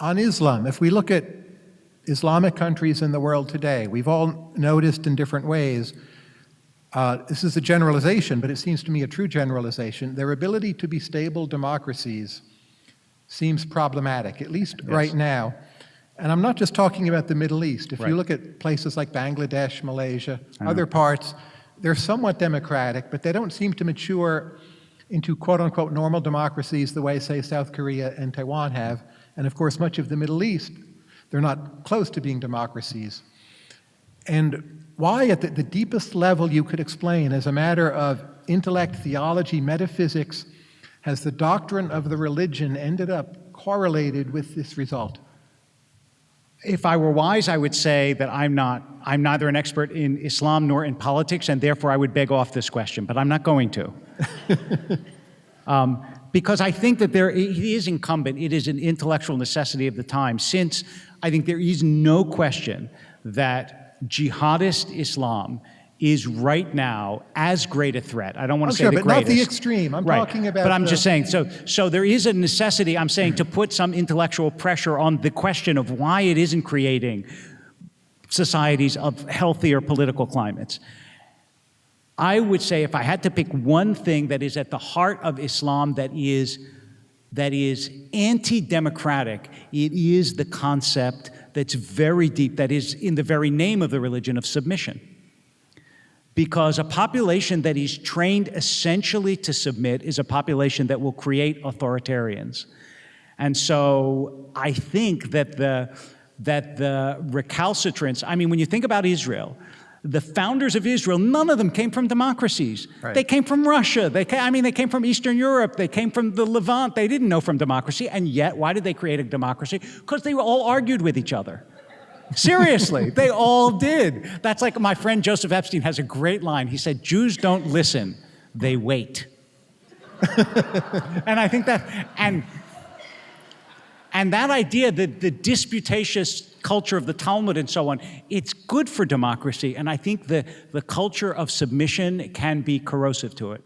On Islam, if we look at Islamic countries in the world today, we've all noticed in different ways, this is a generalization, but it seems to me a true generalization, their ability to be stable democracies seems problematic, at least right now. And I'm not just talking about the Middle East. If you look at places like Bangladesh, Malaysia, other parts, they're somewhat democratic, but they don't seem to mature into quote-unquote normal democracies the way, say, South Korea and Taiwan have. And of course, much of the Middle East, they're not close to being democracies. And why, at the deepest level you could explain, as a matter of intellect, theology, metaphysics, has the doctrine of the religion ended up correlated with this result? If I were wise, I would say that I'm neither an expert in Islam nor in politics, and therefore I would beg off this question, but I'm not going to. Because I think that it is incumbent, it is an intellectual necessity of the time, since I think there is no question that jihadist Islam is right now as great a threat. I don't want to say the greatest. But not the extreme. I'm talking about. But I'm just saying, so there is a necessity, I'm saying, to put some intellectual pressure on the question of why it isn't creating societies of healthier political climates. I would say, if I had to pick one thing that is at the heart of Islam that is anti-democratic, it is the concept that's very deep, that is in the very name of the religion, of submission. Because a population that is trained essentially to submit is a population that will create authoritarians. And so I think that the recalcitrants, I mean, when you think about Israel, the founders of Israel, none of them came from democracies. Right. They came from Russia. They came from Eastern Europe. They came from the Levant. They didn't know from democracy. And yet, why did they create a democracy? Because they all argued with each other. Seriously, they all did. That's like my friend Joseph Epstein has a great line. He said, Jews don't listen, they wait. And I think that, and that idea, the disputatious culture of the Talmud and so on, it's good for democracy. And I think the culture of submission can be corrosive to it.